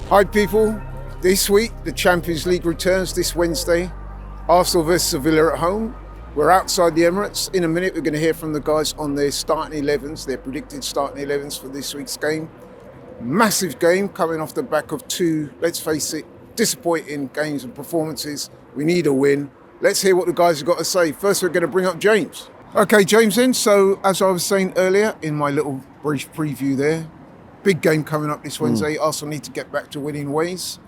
Hi people, this week the Champions League returns this Wednesday. Arsenal versus Sevilla at home. We're outside the Emirates. In a minute we're going to hear from the guys on their starting 11s, their predicted starting 11s for this week's game. Massive game coming off the back of two, let's face it, disappointing games and performances. We need a win. Let's hear what the guys have got to say. First we're going to bring up James. Okay, James in. So as I was saying earlier in my little brief preview there, big game coming up this Wednesday. Arsenal need to get back to winning ways.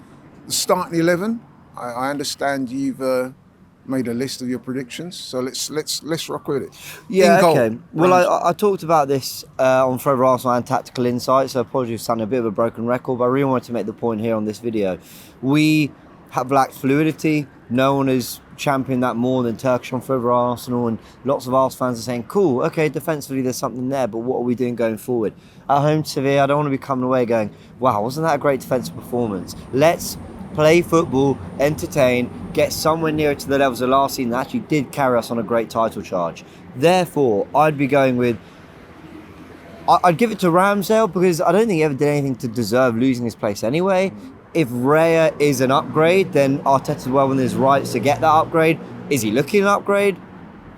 The starting 11. I understand you've made a list of your predictions, so let's rock with it. Yeah, okay. Well, I talked about this on Forever Arsenal and Tactical Insight, so apologies for sounding a bit of a broken record, but I really wanted to make the point here on this video. We have lacked fluidity. No one is championing that more than Turkish on Forever Arsenal, and lots of Arsenal fans are saying, cool, okay, defensively there's something there, but what are we doing going forward? At home to Sevilla, I don't want to be coming away going, wow, wasn't that a great defensive performance? Let's play football, entertain, get somewhere nearer to the levels of last season that actually did carry us on a great title charge. Therefore, I'd be going with, I'd give it to Ramsdale because I don't think he ever did anything to deserve losing his place anyway. If Raya is an upgrade, then Arteta's well within his rights to get that upgrade. Is he looking at an upgrade?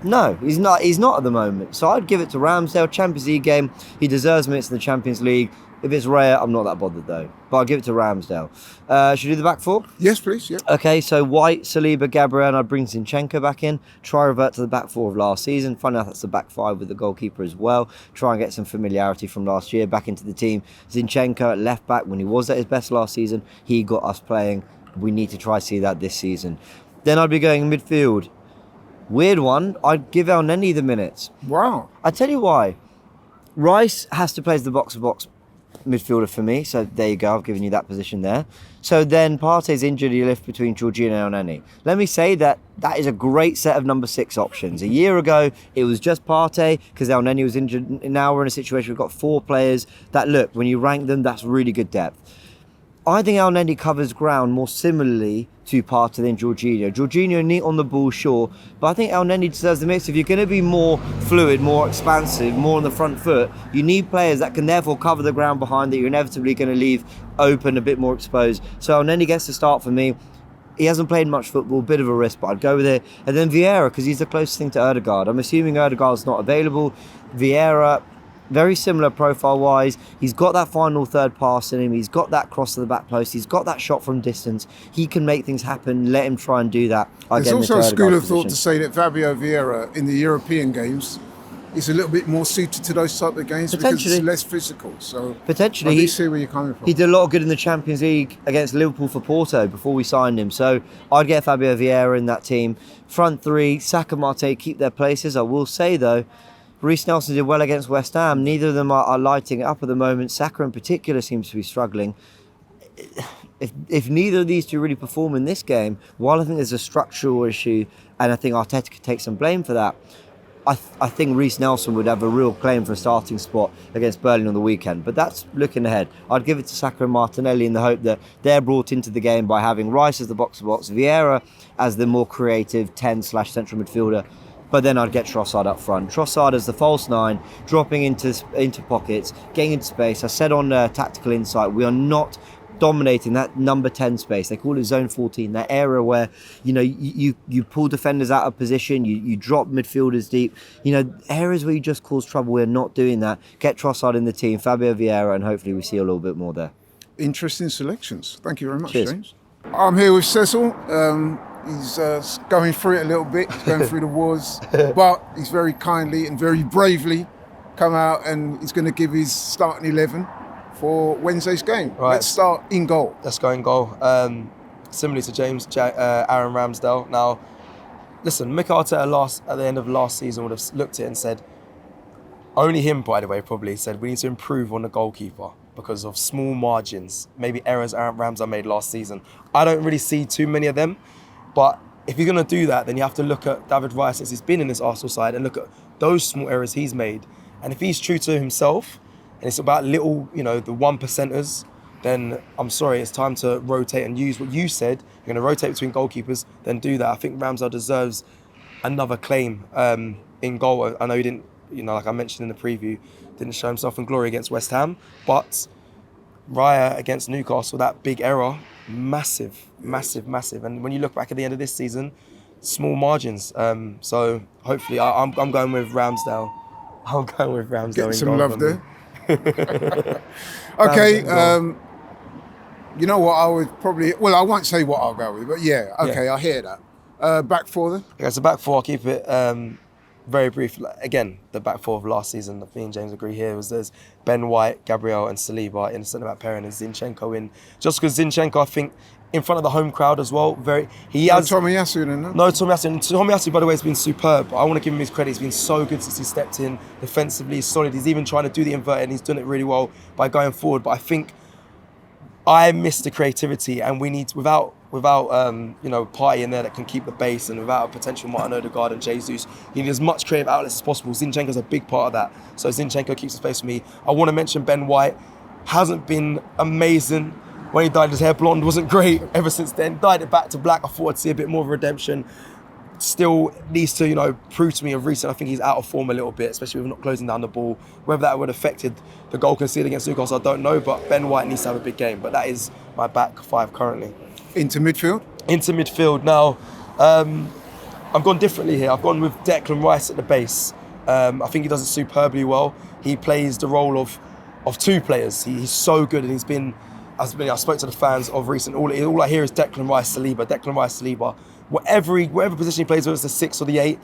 No, he's not at the moment. So I'd give it to Ramsdale. Champions League game, he deserves minutes in the Champions League. If it's Raya, I'm not that bothered though. But I'll give it to Ramsdale. Should we do the back four? Yes, please. Yeah. Okay, so White, Saliba, Gabriel, and I'd bring Zinchenko back in. Try revert to the back four of last season. Funny enough, that's the back five with the goalkeeper as well. Try and get some familiarity from last year back into the team. Zinchenko at left back, when he was at his best last season, he got us playing. We need to try to see that this season. Then I'd be going midfield. Weird one, I'd give El Neni the minutes. Wow. I tell you why. Rice has to play as the box-to-box midfielder for me, so there you go, I've given you that position there. So then Partey's injured, you lift between Jorginho and El Neni. Let me say that is a great set of number 6 options. A year ago it was just Partey because El Neni was injured. Now we're in a situation we've got 4 players that, look, when you rank them, that's really good depth. I think El Neni covers ground more similarly to Partey than Jorginho. Jorginho neat on the ball, sure, but I think El Neni deserves the mix. If you're going to be more fluid, more expansive, more on the front foot, you need players that can therefore cover the ground behind that you're inevitably going to leave open, a bit more exposed. So El Neni gets to start for me. He hasn't played much football, bit of a risk, but I'd go with it. And then Vieira, because he's the closest thing to Ødegaard. I'm assuming Ødegaard's not available. Vieira, very similar profile-wise. He's got that final third pass in him. He's got that cross to the back post. He's got that shot from distance. He can make things happen. Let him try and do that. There's also a school of thought to say that Fabio Vieira in the European games is a little bit more suited to those type of games because it's less physical. So potentially, I do see where you're coming from. He did a lot of good in the Champions League against Liverpool for Porto before we signed him. So I'd get Fabio Vieira in that team. Front three, Saka, Mate keep their places. I will say though, Reece Nelson did well against West Ham. Neither of them are lighting it up at the moment. Saka in particular seems to be struggling. If neither of these two really perform in this game, while I think there's a structural issue, and I think Arteta could take some blame for that, I think Reece Nelson would have a real claim for a starting spot against Burnley on the weekend. But that's looking ahead. I'd give it to Saka and Martinelli in the hope that they're brought into the game by having Rice as the box-to-box, Vieira as the more creative 10/central midfielder. But then I'd get Trossard up front. Trossard as the false 9, dropping into pockets, getting into space. I said on Tactical Insight, we are not dominating that number 10 space. They call it zone 14, that area where, you know, you pull defenders out of position, you drop midfielders deep. You know, areas where you just cause trouble. We're not doing that. Get Trossard in the team, Fabio Vieira, and hopefully we see a little bit more there. Interesting selections. Thank you very much, Cheers. James. I'm here with Cecil. He's going through it a little bit. He's going through the wars, but he's very kindly and very bravely come out and he's going to give his starting 11 for Wednesday's game. Right. Let's start in goal. Let's go in goal. Similarly to James, Aaron Ramsdale. Now, listen, Mikel Arteta at the end of last season would have looked at it and said, only him, by the way, probably said, we need to improve on the goalkeeper because of small margins, maybe errors Aaron Ramsdale made last season. I don't really see too many of them. But if you're going to do that, then you have to look at David Raya since he's been in this Arsenal side and look at those small errors he's made. And if he's true to himself, and it's about little, you know, the 1%ers, then I'm sorry, it's time to rotate and use what you said. You're going to rotate between goalkeepers, then do that. I think Ramsdale deserves another claim in goal. I know he didn't, you know, like I mentioned in the preview, didn't show himself in glory against West Ham, but Raya against Newcastle, that big error, massive. And when you look back at the end of this season, small margins. So hopefully, I'm going with Ramsdale. I'm going with Ramsdale. Getting in some goal love for there. me. Okay, Ramsdale in goal. you know what I would probably, well, I won't say what I'll go with, but yeah, okay, I hear that. Back four then? Okay, so back four, I'll keep it very brief. Again, the back four of last season, me and James agree here, was there's Ben White, Gabriel and Saliba in the centre-back pairing and Zinchenko in. Just because Zinchenko, I think, in front of the home crowd as well, he has... Tomiyasu then, no? No, Tomiyasu, by the way, has been superb. I want to give him his credit. He's been so good since he stepped in. Defensively, he's solid. He's even trying to do the inverted and he's done it really well by going forward. But I think I missed the creativity, and we need, without Partey in there that can keep the base, and without a potential Martin Odegaard and Jesus, you need as much creative outlets as possible. Zinchenko's a big part of that. So Zinchenko keeps the space for me. I want to mention Ben White. Hasn't been amazing. When he dyed his hair blonde, wasn't great ever since then. Dyed it back to black. I thought I'd see a bit more of a redemption. Still needs to, prove to me of recent. I think he's out of form a little bit, especially with not closing down the ball. Whether that would have affected the goal conceded against Newcastle, I don't know. But Ben White needs to have a big game. But that is my back five currently. Into midfield? Into midfield. Now, I've gone differently here. I've gone with Declan Rice at the base. I think he does it superbly well. He plays the role of two players. He's so good, and he's been... I spoke to the fans of recent. All I hear is Declan Rice, Saliba, Declan Rice, Saliba. Whatever position he plays, whether it's the 6 or the 8,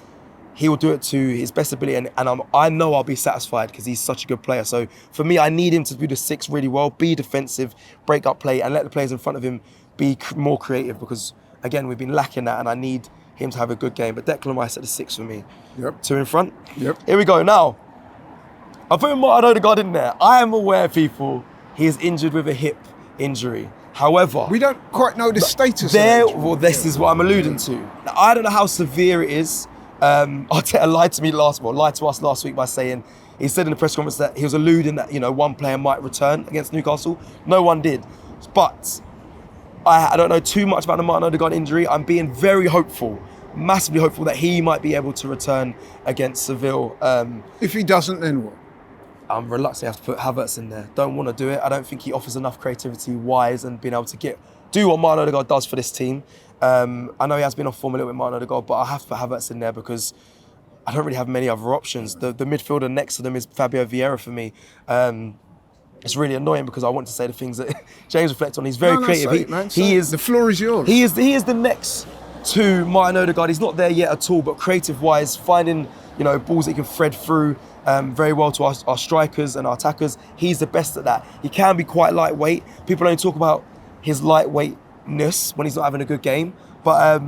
he will do it to his best ability. And I know I'll be satisfied because he's such a good player. So for me, I need him to do the 6 really well, be defensive, break up play, and let the players in front of him be more creative. Because again, we've been lacking that, and I need him to have a good game. But Declan Rice at the 6 for me. Yep. 2 in front. Yep. Here we go. Now, I put Martin Odegaard in there. I am aware, people, he is injured with a hip injury. However, we don't quite know the status there. of it. Well, this is what I'm alluding to. Now, I don't know how severe it is. Arteta lied to us last week by saying, he said in the press conference that he was alluding that one player might return against Newcastle. No one did. But I don't know too much about the Martin Odegaard injury. I'm being very hopeful, massively hopeful that he might be able to return against Sevilla. If he doesn't, then what? I'm reluctant to have to put Havertz in there. Don't want to do it. I don't think he offers enough creativity wise and being able to do what Martin Odegaard does for this team. I know he has been off form a little bit, Martin Odegaard, but I have to put Havertz in there because I don't really have many other options. The midfielder next to them is Fabio Vieira for me. It's really annoying because I want to say the things that James reflects on. He's very creative. The floor is yours. He is the next to Martin Odegaard. He's not there yet at all, but creative wise, finding balls that he can thread through very well to our strikers and our attackers. He's the best at that. He can be quite lightweight. People only talk about his lightweightness when he's not having a good game, but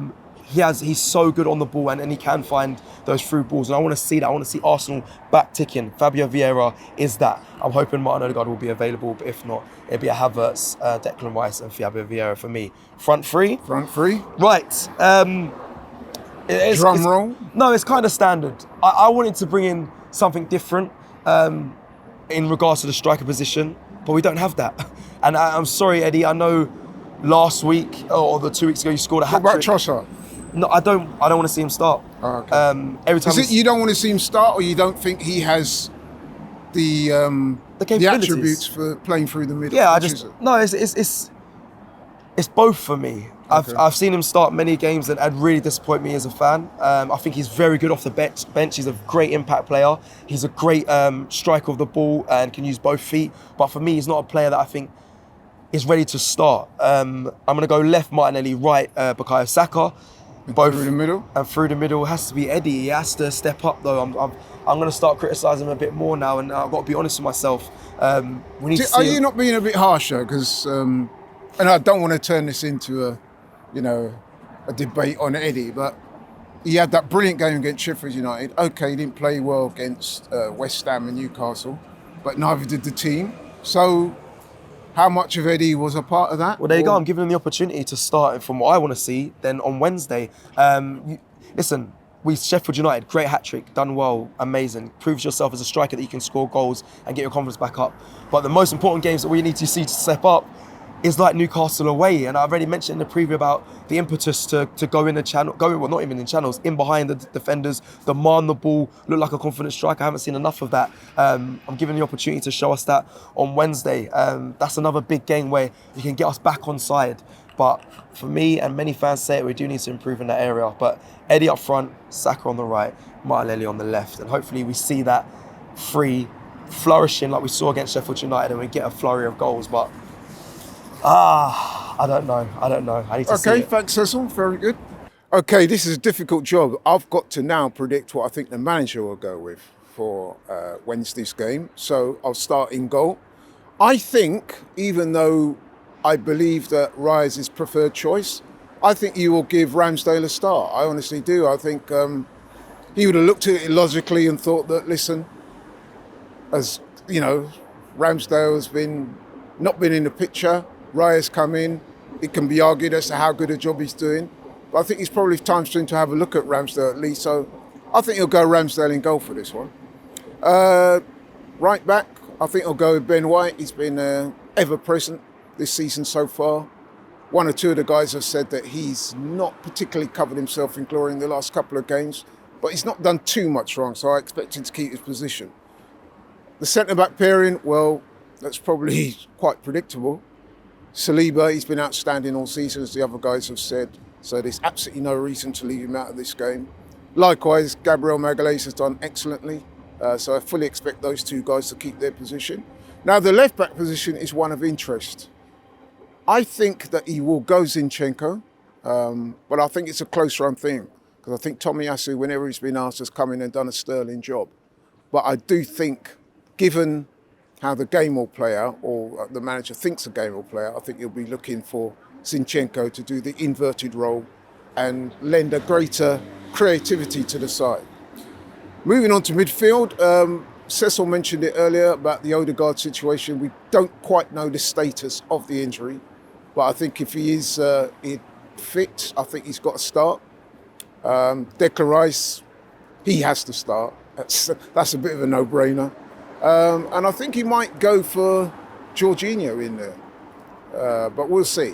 he's so good on the ball and he can find those through balls, and I want to see that. I want to see Arsenal back ticking. Fabio Vieira is that. I'm hoping Martin Odegaard will be available, but if not, it'll be a Havertz, Declan Rice and Fabio Vieira for me. Front three? Front three. Right. Drum roll? No, it's kind of standard. I wanted to bring in something different in regards to the striker position, but we don't have that. And I'm sorry, Eddie, I know last week or the 2 weeks ago you scored a hat-trick. What about Trossard? No, I don't want to see him start. Oh, okay. Every time you don't want to see him start, or you don't think he has the attributes for playing through the middle? Yeah, it's both for me. Okay. I've seen him start many games and really disappoint me as a fan. I think he's very good off the bench. He's a great impact player. He's a great striker of the ball and can use both feet. But for me, he's not a player that I think is ready to start. I'm going to go left Martinelli, right Bukayo Saka. Both through the middle? And through the middle has to be Eddie. He has to step up though. I'm going to start criticising him a bit more now, and I've got to be honest with myself. Are you not being a bit harsher? Because, and I don't want to turn this into a debate on Eddie, but he had that brilliant game against Sheffield United. Okay, he didn't play well against West Ham and Newcastle, but neither did the team. So how much of Eddie was a part of that? Well, there you go. I'm giving him the opportunity to start from what I want to see. Then on Wednesday, listen, Sheffield United, great hat-trick, done well, amazing. Proves yourself as a striker that you can score goals and get your confidence back up. But the most important games that we need to see to step up, is like Newcastle away. And I've already mentioned in the preview about the impetus to go in the channel, well, not even in channels, in behind the defenders, demand the ball, look like a confident striker. I haven't seen enough of that. I'm giving the opportunity to show us that on Wednesday. That's another big game where you can get us back on side. But for me, and many fans say it, we do need to improve in that area. But Eddie up front, Saka on the right, Martinelli on the left. And hopefully we see that free flourishing like we saw against Sheffield United and we get a flurry of goals. But I don't know. I need to see Okay, it. thanks, Cecil. Very good. Okay, this is a difficult job. I've got to now predict what I think the manager will go with for Wednesday's game. So I'll start in goal. I think, even though I believe that Raya is his preferred choice, I think you will give Ramsdale a start. I honestly do. I think he would have looked at it logically and thought that, listen, as you know, Ramsdale has not been in the picture. Raya's come in. It can be argued as to how good a job he's doing. But I think it's probably time for him to have a look at Ramsdale at least. So I think he'll go Ramsdale in goal for this one. Right back, I think he'll go with Ben White. He's been ever present this season so far. One or two of the guys have said that he's not particularly covered himself in glory in the last couple of games, but he's not done too much wrong, so I expect him to keep his position. The centre-back pairing, well, that's probably quite predictable. Saliba, he's been outstanding all season, as the other guys have said, so there's absolutely no reason to leave him out of this game. Likewise, Gabriel Magalhaes has done excellently, so I fully expect those two guys to keep their position. Now, the left-back position is one of interest. I think that he will go Zinchenko, but I think it's a close-run thing, because I think Tomiyasu, whenever he's been asked, has come in and done a sterling job. But I do think, given how the game will play out, or the manager thinks the game will play out, I think he'll be looking for Zinchenko to do the inverted role and lend a greater creativity to the side. Moving on to midfield, Cecil mentioned it earlier about the Odegaard situation. We don't quite know the status of the injury, but I think if he is fit, I think he's got to start. Declan Rice, he has to start. That's a bit of a no-brainer. And I think he might go for Jorginho in there, but we'll see.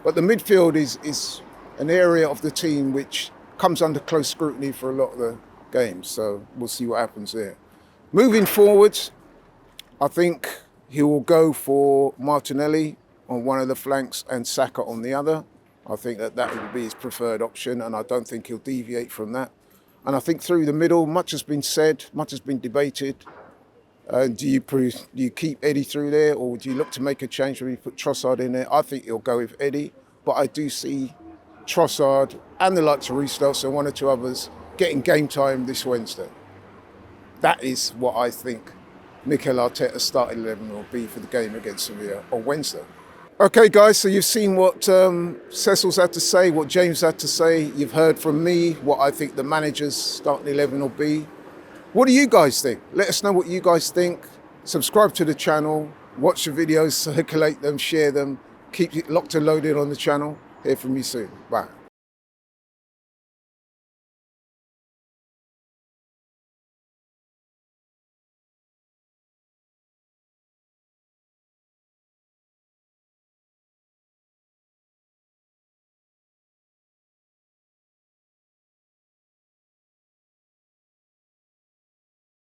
But the midfield is an area of the team which comes under close scrutiny for a lot of the games, so we'll see what happens there. Moving forwards, I think he will go for Martinelli on one of the flanks and Saka on the other. I think that would be his preferred option, and I don't think he'll deviate from that. And I think through the middle, much has been said, much has been debated. Do you keep Eddie through there, or do you look to make a change when you put Trossard in there? I think he'll go with Eddie, but I do see Trossard and the likes of Reece and one or two others getting game time this Wednesday. That is what I think Mikel Arteta's starting 11 will be for the game against Sevilla on Wednesday. Okay, guys, so you've seen what Cecil's had to say, what James had to say. You've heard from me what I think the manager's starting 11 will be. What do you guys think? Let us know what you guys think. Subscribe to the channel, watch the videos, circulate them, share them. Keep it locked and loaded on the channel. Hear from you soon. Bye.